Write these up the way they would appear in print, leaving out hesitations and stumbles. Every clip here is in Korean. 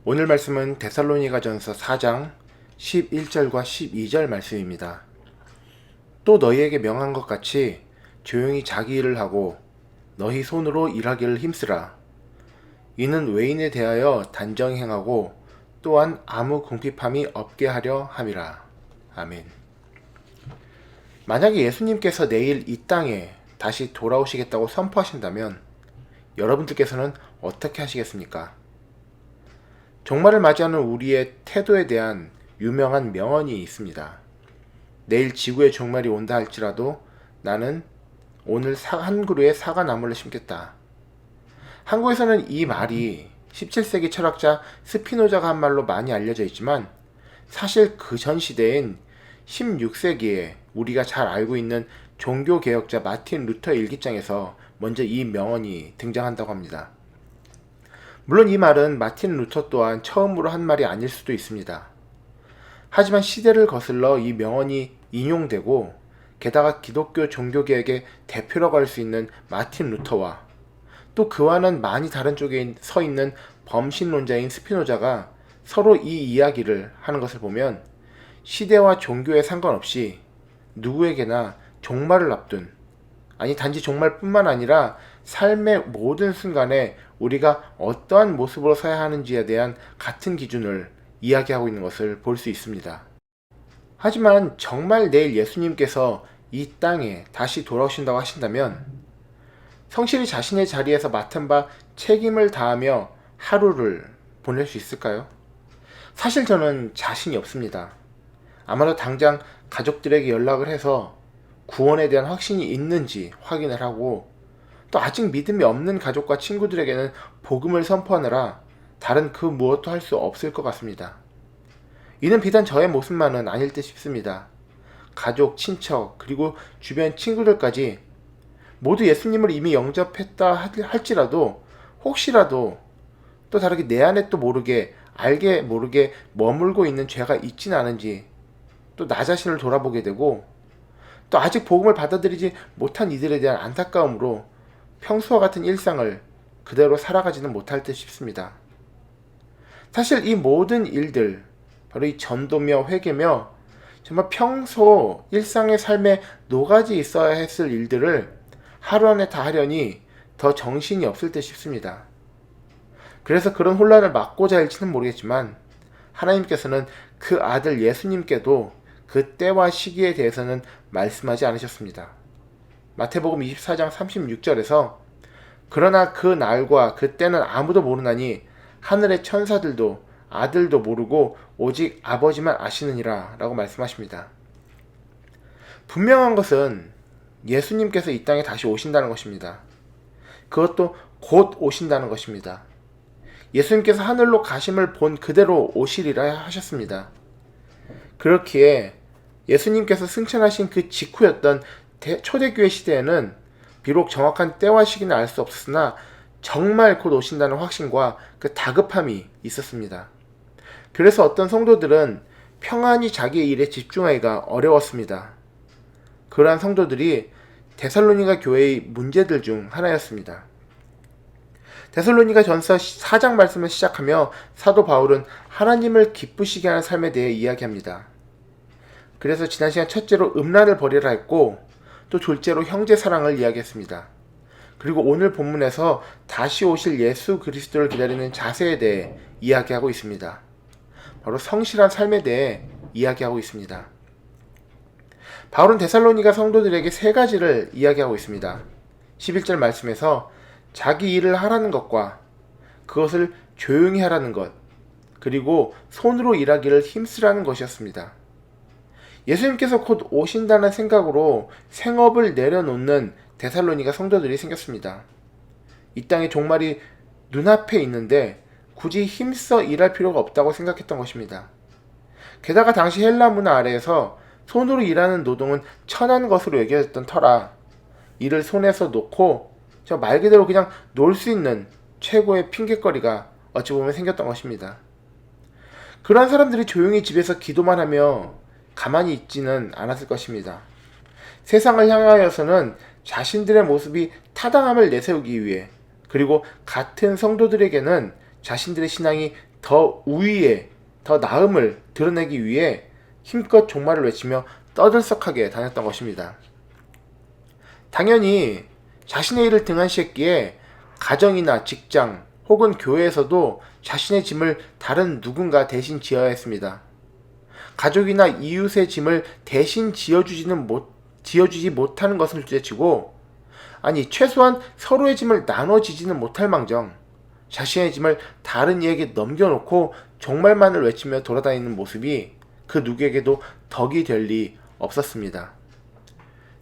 오늘 말씀은 데살로니가전서 4장 11절과 12절 말씀입니다. 또 너희에게 명한 것 같이 조용히 자기 일을 하고 너희 손으로 일하기를 힘쓰라. 이는 외인에 대하여 단정 행하고 또한 아무 궁핍함이 없게 하려 함이라. 아멘. 만약에 예수님께서 내일 이 땅에 다시 돌아오시겠다고 선포하신다면 여러분들께서는 어떻게 하시겠습니까? 종말을 맞이하는 우리의 태도에 대한 유명한 명언이 있습니다. 내일 지구의 종말이 온다 할지라도 나는 오늘 한 그루의 사과나무를 심겠다. 한국에서는 이 말이 17세기 철학자 스피노자가 한 말로 많이 알려져 있지만 사실 그 전 시대인 16세기에 우리가 잘 알고 있는 종교개혁자 마틴 루터의 일기장에서 먼저 이 명언이 등장한다고 합니다. 물론 이 말은 마틴 루터 또한 처음으로 한 말이 아닐 수도 있습니다. 하지만 시대를 거슬러 이 명언이 인용되고 게다가 기독교 종교개혁의 대표라고 할 수 있는 마틴 루터와 또 그와는 많이 다른 쪽에 서 있는 범신론자인 스피노자가 서로 이 이야기를 하는 것을 보면 시대와 종교에 상관없이 누구에게나 종말을 앞둔, 아니 단지 종말뿐만 아니라 삶의 모든 순간에 우리가 어떠한 모습으로 서야 하는지에 대한 같은 기준을 이야기하고 있는 것을 볼 수 있습니다. 하지만 정말 내일 예수님께서 이 땅에 다시 돌아오신다고 하신다면 성실히 자신의 자리에서 맡은 바 책임을 다하며 하루를 보낼 수 있을까요? 사실 저는 자신이 없습니다. 아마도 당장 가족들에게 연락을 해서 구원에 대한 확신이 있는지 확인을 하고 또 아직 믿음이 없는 가족과 친구들에게는 복음을 선포하느라 다른 그 무엇도 할 수 없을 것 같습니다. 이는 비단 저의 모습만은 아닐 듯 싶습니다. 가족, 친척, 그리고 주변 친구들까지 모두 예수님을 이미 영접했다 할지라도 혹시라도 또 다르게 내 안에 또 모르게 알게 모르게 머물고 있는 죄가 있진 않은지 또 나 자신을 돌아보게 되고 또 아직 복음을 받아들이지 못한 이들에 대한 안타까움으로 평소와 같은 일상을 그대로 살아가지는 못할 듯 싶습니다. 사실 이 모든 일들, 바로 이 전도며 회개며 정말 평소 일상의 삶에 녹아지 있어야 했을 일들을 하루 안에 다 하려니 더 정신이 없을 듯 싶습니다. 그래서 그런 혼란을 막고자 할지는 모르겠지만 하나님께서는 그 아들 예수님께도 그 때와 시기에 대해서는 말씀하지 않으셨습니다. 마태복음 24장 36절에서 그러나 그 날과 그 때는 아무도 모르나니 하늘의 천사들도 아들도 모르고 오직 아버지만 아시느니라 라고 말씀하십니다. 분명한 것은 예수님께서 이 땅에 다시 오신다는 것입니다. 그것도 곧 오신다는 것입니다. 예수님께서 하늘로 가심을 본 그대로 오시리라 하셨습니다. 그렇기에 예수님께서 승천하신 그 직후였던 초대교회 시대에는 비록 정확한 때와 시기는 알 수 없으나 정말 곧 오신다는 확신과 그 다급함이 있었습니다. 그래서 어떤 성도들은 평안히 자기의 일에 집중하기가 어려웠습니다. 그러한 성도들이 데살로니가 교회의 문제들 중 하나였습니다. 데살로니가 전서 4장 말씀을 시작하며 사도 바울은 하나님을 기쁘시게 하는 삶에 대해 이야기합니다. 그래서 지난 시간 첫째로 음란을 버리라 했고 또 둘째로 형제 사랑을 이야기했습니다. 그리고 오늘 본문에서 다시 오실 예수 그리스도를 기다리는 자세에 대해 이야기하고 있습니다. 바로 성실한 삶에 대해 이야기하고 있습니다. 바울은 데살로니가 성도들에게 세 가지를 이야기하고 있습니다. 11절 말씀에서 자기 일을 하라는 것과 그것을 조용히 하라는 것, 그리고 손으로 일하기를 힘쓰라는 것이었습니다. 예수님께서 곧 오신다는 생각으로 생업을 내려놓는 데살로니가 성도들이 생겼습니다. 이 땅의 종말이 눈앞에 있는데 굳이 힘써 일할 필요가 없다고 생각했던 것입니다. 게다가 당시 헬라 문화 아래에서 손으로 일하는 노동은 천한 것으로 여겨졌던 터라 이를 손에서 놓고 말 그대로 그냥 놀 수 있는 최고의 핑곗거리가 어찌 보면 생겼던 것입니다. 그런 사람들이 조용히 집에서 기도만 하며 가만히 있지는 않았을 것입니다. 세상을 향하여서는 자신들의 모습이 타당함을 내세우기 위해 그리고 같은 성도들에게는 자신들의 신앙이 더 우위에 더 나음을 드러내기 위해 힘껏 종말을 외치며 떠들썩하게 다녔던 것입니다. 당연히 자신의 일을 등한시했기에 가정이나 직장 혹은 교회에서도 자신의 짐을 다른 누군가 대신 지어야 했습니다. 가족이나 이웃의 짐을 대신 지어주지 못하는 것을 둘째치고, 아니 최소한 서로의 짐을 나눠지지는 못할 망정 자신의 짐을 다른 이에게 넘겨놓고 종말만을 외치며 돌아다니는 모습이 그 누구에게도 덕이 될 리 없었습니다.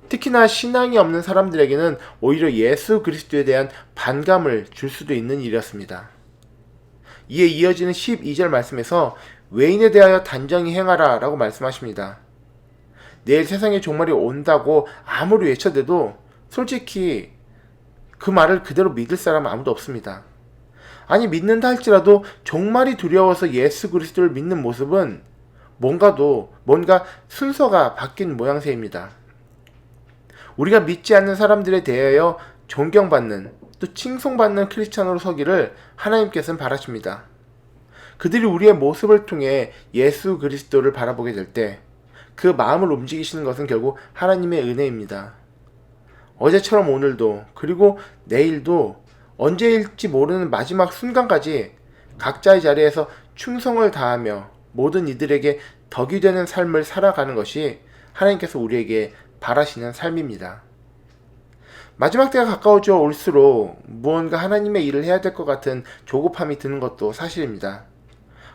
특히나 신앙이 없는 사람들에게는 오히려 예수 그리스도에 대한 반감을 줄 수도 있는 일이었습니다. 이에 이어지는 12절 말씀에서 외인에 대하여 단정히 행하라 라고 말씀하십니다. 내일 세상에 종말이 온다고 아무리 외쳐대도 솔직히 그 말을 그대로 믿을 사람은 아무도 없습니다. 아니 믿는다 할지라도 종말이 두려워서 예수 그리스도를 믿는 모습은 뭔가 순서가 바뀐 모양새입니다. 우리가 믿지 않는 사람들에 대하여 존경받는 또 칭송받는 크리스찬으로 서기를 하나님께서는 바라십니다. 그들이 우리의 모습을 통해 예수 그리스도를 바라보게 될 때 그 마음을 움직이시는 것은 결국 하나님의 은혜입니다. 어제처럼 오늘도 그리고 내일도 언제일지 모르는 마지막 순간까지 각자의 자리에서 충성을 다하며 모든 이들에게 덕이 되는 삶을 살아가는 것이 하나님께서 우리에게 바라시는 삶입니다. 마지막 때가 가까워져 올수록 무언가 하나님의 일을 해야 될 것 같은 조급함이 드는 것도 사실입니다.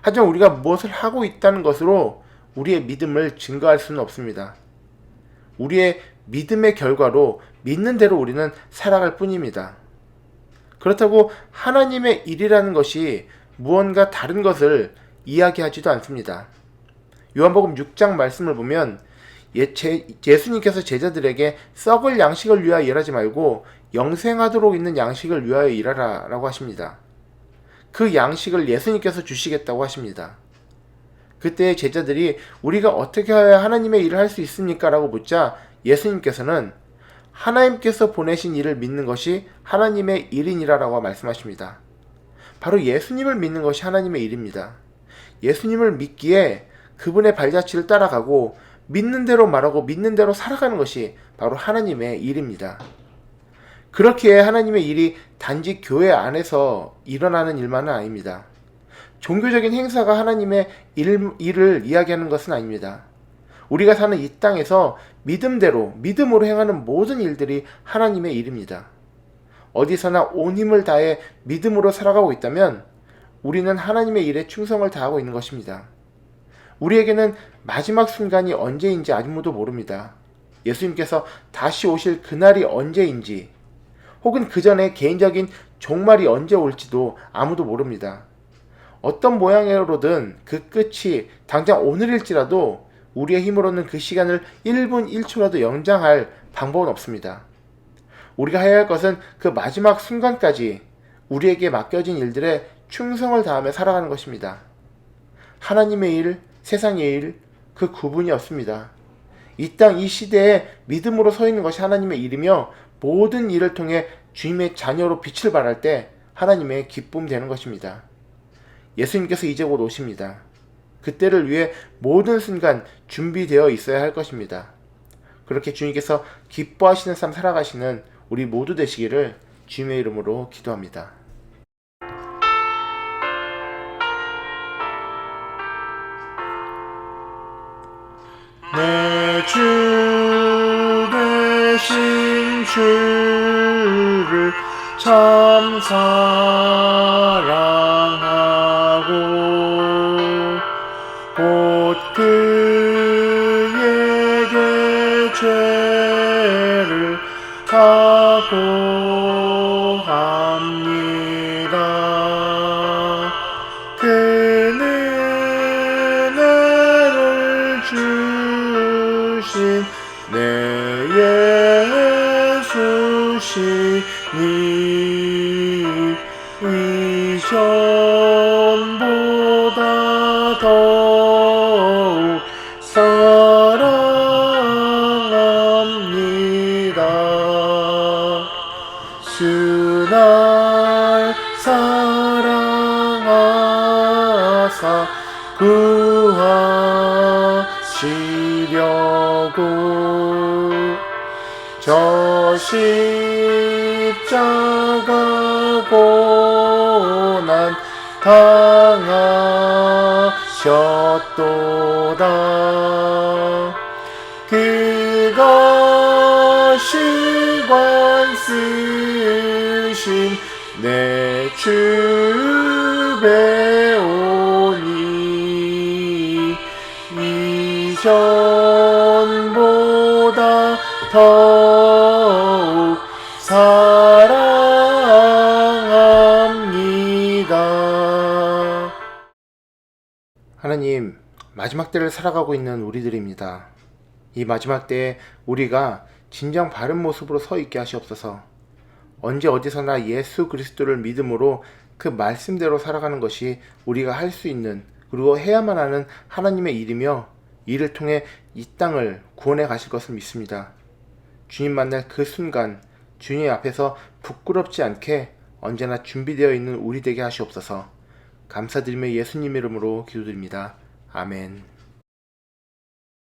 하지만 우리가 무엇을 하고 있다는 것으로 우리의 믿음을 증거할 수는 없습니다. 우리의 믿음의 결과로 믿는 대로 우리는 살아갈 뿐입니다. 그렇다고 하나님의 일이라는 것이 무언가 다른 것을 이야기하지도 않습니다. 요한복음 6장 말씀을 보면 예수님께서 제자들에게 썩을 양식을 위하여 일하지 말고 영생하도록 있는 양식을 위하여 일하라 라고 하십니다. 그 양식을 예수님께서 주시겠다고 하십니다. 그때 제자들이 우리가 어떻게 해야 하나님의 일을 할 수 있습니까? 라고 묻자 예수님께서는 하나님께서 보내신 일을 믿는 것이 하나님의 일이니라 라고 말씀하십니다. 바로 예수님을 믿는 것이 하나님의 일입니다. 예수님을 믿기에 그분의 발자취를 따라가고 믿는 대로 말하고 믿는 대로 살아가는 것이 바로 하나님의 일입니다. 그렇기에 하나님의 일이 단지 교회 안에서 일어나는 일만은 아닙니다. 종교적인 행사가 하나님의 일을 이야기하는 것은 아닙니다. 우리가 사는 이 땅에서 믿음으로 행하는 모든 일들이 하나님의 일입니다. 어디서나 온 힘을 다해 믿음으로 살아가고 있다면 우리는 하나님의 일에 충성을 다하고 있는 것입니다. 우리에게는 마지막 순간이 언제인지 아무도 모릅니다. 예수님께서 다시 오실 그날이 언제인지 혹은 그 전에 개인적인 종말이 언제 올지도 아무도 모릅니다. 어떤 모양으로든 그 끝이 당장 오늘일지라도 우리의 힘으로는 그 시간을 1분 1초라도 연장할 방법은 없습니다. 우리가 해야 할 것은 그 마지막 순간까지 우리에게 맡겨진 일들에 충성을 다하며 살아가는 것입니다. 하나님의 일, 세상의 일, 그 구분이 없습니다. 이 땅, 이 시대에 믿음으로 서 있는 것이 하나님의 일이며 모든 일을 통해 주님의 자녀로 빛을 발할 때 하나님의 기쁨 되는 것입니다. 예수님께서 이제 곧 오십니다. 그때를 위해 모든 순간 준비되어 있어야 할 것입니다. 그렇게 주님께서 기뻐하시는 삶 살아가시는 우리 모두 되시기를 주님의 이름으로 기도합니다. 내 주 되신 주를 참 사랑하고 곧 그에게 죄를 사고합니다. 그는 은혜를 주신 내 예수시니 이전보다 더욱 사랑합니다. 주날 사랑하시는 하사 구하시려고 저 십자가 고난 당하셨도다. 그것이 관쓰신 내 주배오니 이전보다 더욱 사랑합니다. 하나님, 마지막 때를 살아가고 있는 우리들입니다. 이 마지막 때에 우리가 진정 바른 모습으로 서 있게 하시옵소서. 언제 어디서나 예수 그리스도를 믿음으로 그 말씀대로 살아가는 것이 우리가 할 수 있는, 그리고 해야만 하는 하나님의 일이며, 이를 통해 이 땅을 구원해 가실 것을 믿습니다. 주님 만날 그 순간 주님 앞에서 부끄럽지 않게 언제나 준비되어 있는 우리 되게 하시옵소서. 감사드리며 예수님 이름으로 기도드립니다. 아멘.